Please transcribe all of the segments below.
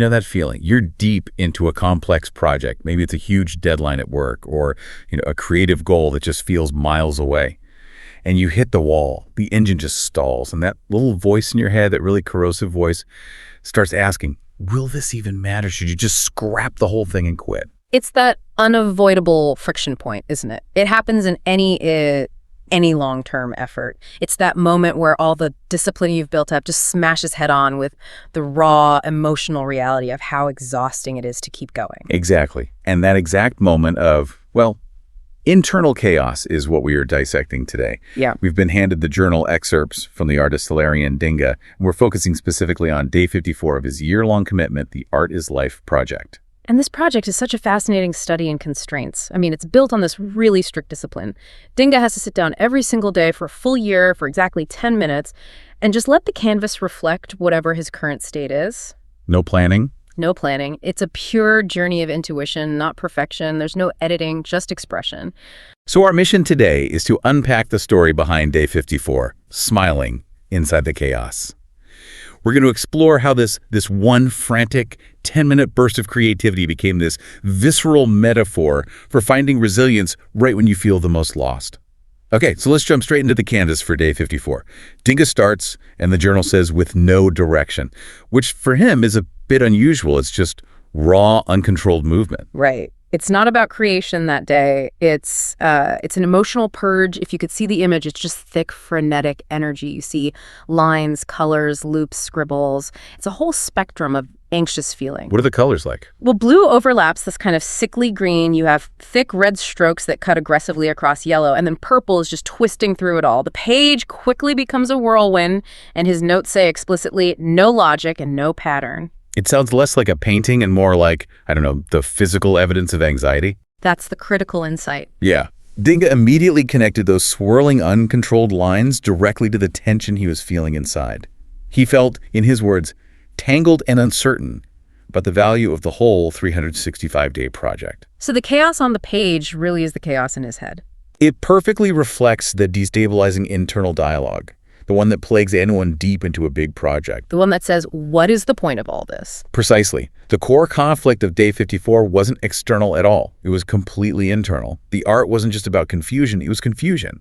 know that feeling? You're deep into a complex project. Maybe it's a huge deadline at work or, a creative goal that just feels miles away. And you hit the wall. The engine just stalls. And that little voice in your head, that really corrosive voice, starts asking, will this even matter? Should you just scrap the whole thing and quit? It's that unavoidable friction point, isn't it? It happens in any long-term effort. It's that moment where all the discipline you've built up just smashes head on with the raw emotional reality of how exhausting it is to keep going. Exactly. And that exact moment of, internal chaos is what we are dissecting today. Yeah. We've been handed the journal excerpts from the artist Hilarion. And we're focusing specifically on day 54 of his year-long commitment, the Art is Life project. And this project is such a fascinating study in constraints. I mean, it's built on this really strict discipline. Dinga has to sit down every single day for a full year for exactly 10 minutes and just let the canvas reflect whatever his current state is. No planning? No planning. It's a pure journey of intuition, not perfection. There's no editing, just expression. So our mission today is to unpack the story behind day 54, smiling inside the chaos. We're going to explore how this one frantic 10-minute burst of creativity became this visceral metaphor for finding resilience right when you feel the most lost. Okay, so let's jump straight into the canvas for day 54. Dinga starts, and the journal says, with no direction, which for him is a bit unusual. It's just raw, uncontrolled movement. Right. It's not about creation that day. It's an emotional purge. If you could see the image, it's just thick, frenetic energy. You see lines, colors, loops, scribbles. It's a whole spectrum of anxious feeling. What are the colors like? Well, blue overlaps this kind of sickly green. You have thick red strokes that cut aggressively across yellow, and then purple is just twisting through it all. The page quickly becomes a whirlwind, and his notes say explicitly, no logic and no pattern. It sounds less like a painting and more like, the physical evidence of anxiety. That's the critical insight. Yeah. Dinga immediately connected those swirling, uncontrolled lines directly to the tension he was feeling inside. He felt, in his words, tangled and uncertain about the value of the whole 365-day project. So the chaos on the page really is the chaos in his head. It perfectly reflects the destabilizing internal dialogue, the one that plagues anyone deep into a big project. The one that says, what is the point of all this? Precisely. The core conflict of day 54 wasn't external at all. It was completely internal. The art wasn't just about confusion, it was confusion.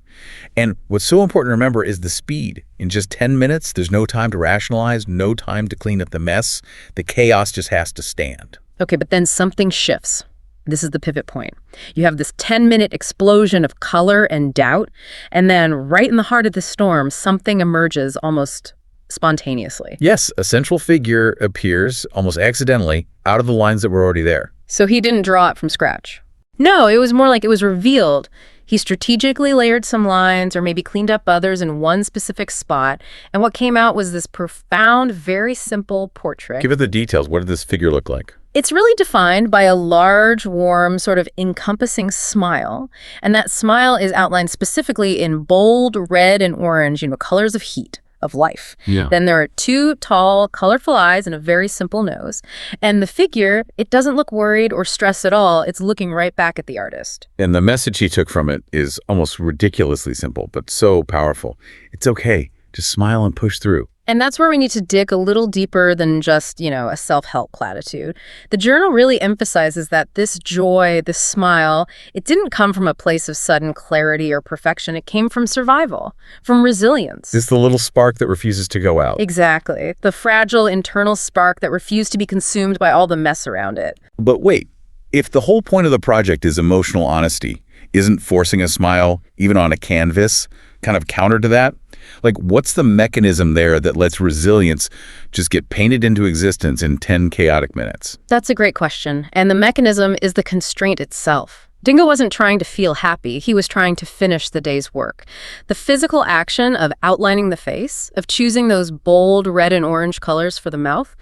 And what's so important to remember is the speed. In just 10 minutes, there's no time to rationalize, no time to clean up the mess. The chaos just has to stand. Okay, but then something shifts. This is the pivot point. You have this 10-minute explosion of color and doubt, and then right in the heart of the storm, something emerges almost spontaneously. Yes, a central figure appears almost accidentally out of the lines that were already there. So he didn't draw it from scratch. No, it was more like it was revealed. He strategically layered some lines or maybe cleaned up others in one specific spot, and what came out was this profound, very simple portrait. Give it the details. What did this figure look like? It's really defined by a large, warm, sort of encompassing smile. And that smile is outlined specifically in bold red and orange, colors of heat, of life. Yeah. Then there are two tall, colorful eyes and a very simple nose. And the figure, it doesn't look worried or stressed at all. It's looking right back at the artist. And the message he took from it is almost ridiculously simple, but so powerful. It's okay. Just smile and push through. And that's where we need to dig a little deeper than just, a self-help platitude. The journal really emphasizes that this joy, this smile, it didn't come from a place of sudden clarity or perfection. It came from survival, from resilience. It's the little spark that refuses to go out. Exactly. The fragile internal spark that refused to be consumed by all the mess around it. But wait, if the whole point of the project is emotional honesty, isn't forcing a smile, even on a canvas, kind of counter to that? Like, what's the mechanism there that lets resilience just get painted into existence in 10 chaotic minutes? That's a great question. And the mechanism is the constraint itself. Dingo wasn't trying to feel happy. He was trying to finish the day's work. The physical action of outlining the face, of choosing those bold red and orange colors for the mouth,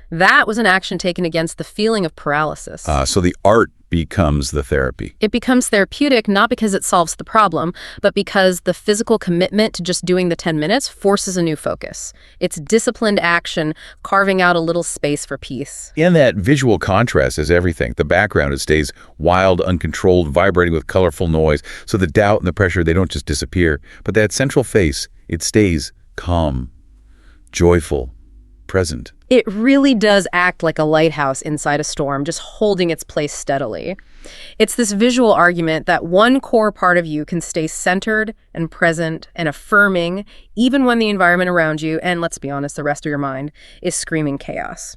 that was an action taken against the feeling of paralysis. So the art becomes the therapy. It becomes therapeutic not because it solves the problem, but because the physical commitment to just doing the 10 minutes forces a new focus. It's disciplined action, carving out a little space for peace. And that visual contrast is everything. The background, it stays wild, uncontrolled, vibrating with colorful noise. So the doubt and the pressure, they don't just disappear. But that central face, it stays calm, joyful, present. It really does act like a lighthouse inside a storm, just holding its place steadily. It's this visual argument that one core part of you can stay centered and present and affirming, even when the environment around you, and let's be honest, the rest of your mind, is screaming chaos.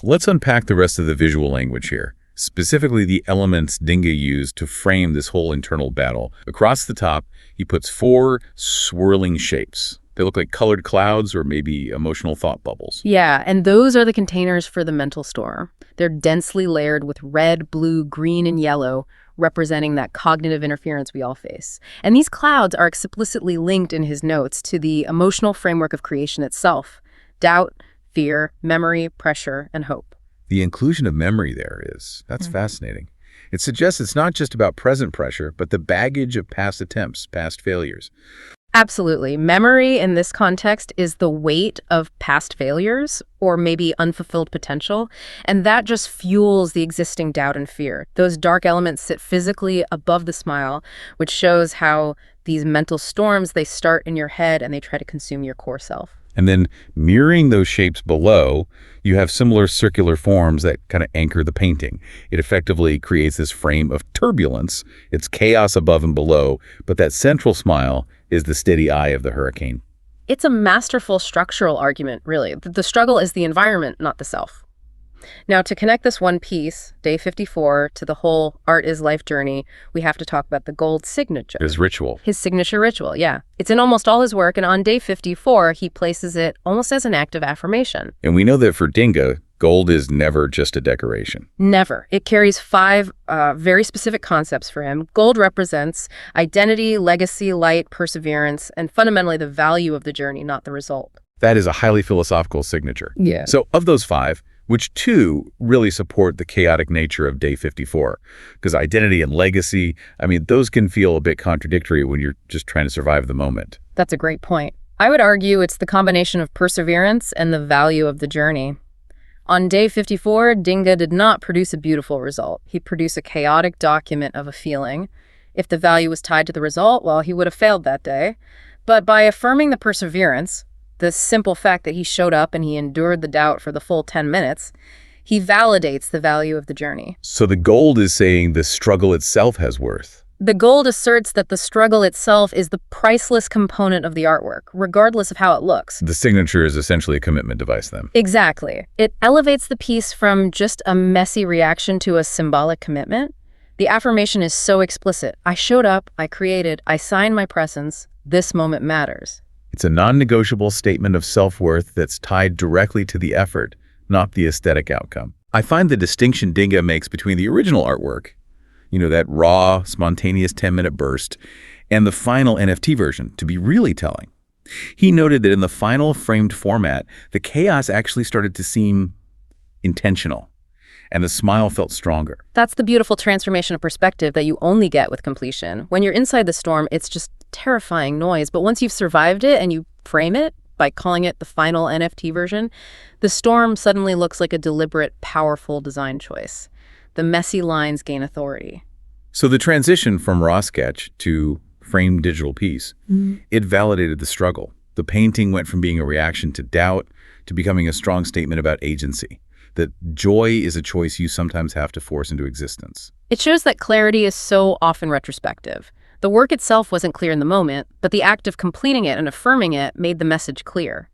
Let's unpack the rest of the visual language here, specifically the elements Dinga used to frame this whole internal battle. Across the top, he puts 4 swirling shapes. They look like colored clouds or maybe emotional thought bubbles. Yeah, and those are the containers for the mental storm. They're densely layered with red, blue, green, and yellow, representing that cognitive interference we all face. And these clouds are explicitly linked in his notes to the emotional framework of creation itself: doubt, fear, memory, pressure, and hope. The inclusion of memory that's fascinating. It suggests it's not just about present pressure, but the baggage of past attempts, past failures. Absolutely. Memory in this context is the weight of past failures or maybe unfulfilled potential, and that just fuels the existing doubt and fear. Those dark elements sit physically above the smile, which shows how these mental storms, they start in your head and they try to consume your core self. And then mirroring those shapes below, you have similar circular forms that kind of anchor the painting. It effectively creates this frame of turbulence. It's chaos above and below, but that central smile is the steady eye of the hurricane. It's a masterful structural argument, really. The struggle is the environment, not the self. Now, to connect this one piece, day 54, to the whole art is life journey, we have to talk about the gold signature. His ritual. His signature ritual, yeah. It's in almost all his work, and on day 54, he places it almost as an act of affirmation. And we know that for Dinga, gold is never just a decoration. Never. It carries 5 very specific concepts for him. Gold represents identity, legacy, light, perseverance, and fundamentally the value of the journey, not the result. That is a highly philosophical signature. Yeah. So of those 5, which 2 really support the chaotic nature of day 54? Because identity and legacy, those can feel a bit contradictory when you're just trying to survive the moment. That's a great point. I would argue it's the combination of perseverance and the value of the journey. On day 54, Dinga did not produce a beautiful result. He produced a chaotic document of a feeling. If the value was tied to the result, well, he would have failed that day. But by affirming the perseverance, the simple fact that he showed up and he endured the doubt for the full 10 minutes, he validates the value of the journey. So the gold is saying the struggle itself has worth. The gold asserts that the struggle itself is the priceless component of the artwork, regardless of how it looks. The signature is essentially a commitment device then. Exactly. It elevates the piece from just a messy reaction to a symbolic commitment. The affirmation is so explicit. I showed up, I created, I signed my presence, this moment matters. It's a non-negotiable statement of self-worth that's tied directly to the effort, not the aesthetic outcome. I find the distinction Dinga makes between the original artwork, that raw, spontaneous 10-minute burst, and the final NFT version to be really telling. He noted that in the final framed format, the chaos actually started to seem intentional, and the smile felt stronger. That's the beautiful transformation of perspective that you only get with completion. When you're inside the storm, it's just terrifying noise, but once you've survived it and you frame it by calling it the final NFT version, the storm suddenly looks like a deliberate, powerful design choice. The messy lines gain authority. So the transition from raw sketch to framed digital piece, it validated the struggle. The painting went from being a reaction to doubt to becoming a strong statement about agency, that joy is a choice you sometimes have to force into existence. It shows that clarity is so often retrospective. The work itself wasn't clear in the moment, but the act of completing it and affirming it made the message clear.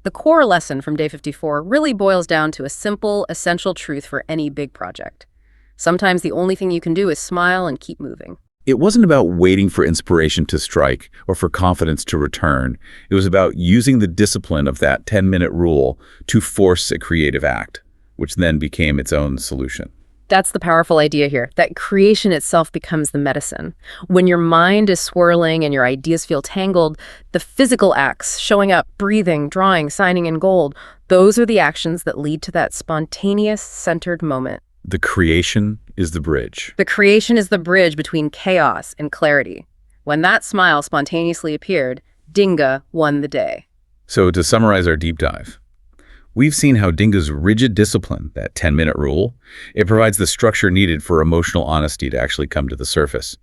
The core lesson from day 54 really boils down to a simple, essential truth for any big project. Sometimes the only thing you can do is smile and keep moving. It wasn't about waiting for inspiration to strike or for confidence to return. It was about using the discipline of that 10-minute rule to force a creative act, which then became its own solution. That's the powerful idea here, that creation itself becomes the medicine. When your mind is swirling and your ideas feel tangled, the physical acts, showing up, breathing, drawing, signing in gold, those are the actions that lead to that spontaneous, centered moment. The creation is the bridge. The creation is the bridge between chaos and clarity. When that smile spontaneously appeared, Dinga won the day. So to summarize our deep dive, we've seen how Dinga's rigid discipline, that 10-minute rule, it provides the structure needed for emotional honesty to actually come to the surface.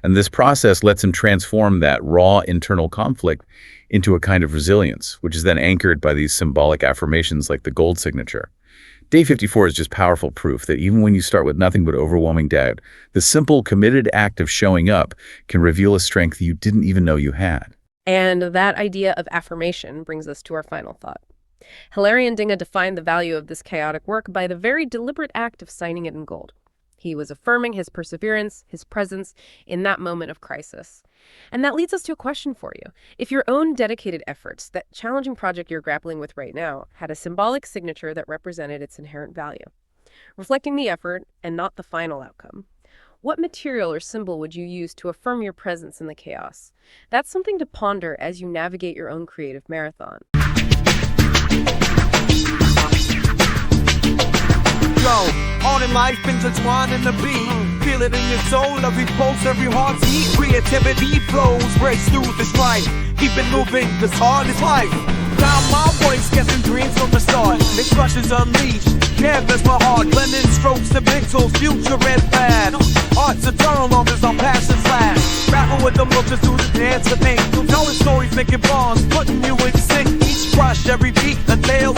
And this process lets him transform that raw internal conflict into a kind of resilience, which is then anchored by these symbolic affirmations like the gold signature. Day 54 is just powerful proof that even when you start with nothing but overwhelming doubt, the simple, committed act of showing up can reveal a strength you didn't even know you had. And that idea of affirmation brings us to our final thought. Hilarion Dinga defined the value of this chaotic work by the very deliberate act of signing it in gold. He was affirming his perseverance, his presence in that moment of crisis. And that leads us to a question for you. If your own dedicated efforts, that challenging project you're grappling with right now, had a symbolic signature that represented its inherent value, reflecting the effort and not the final outcome, what material or symbol would you use to affirm your presence in the chaos? That's something to ponder as you navigate your own creative marathon. All in life intertwined in the beat. Feel it in your soul, every pulse, every heartbeat. Creativity flows, breaks through the strife. Keep it moving, cause hard is life. Found my voice, getting dreams from the start. Expressions unleashed, canvas my heart. Blending strokes to pixels, future and past. Art's eternal, long as our passions last. Rapping with them, looking through the dance of ink. Telling stories, making bonds, putting you in sync. Each brush, every beat, a nail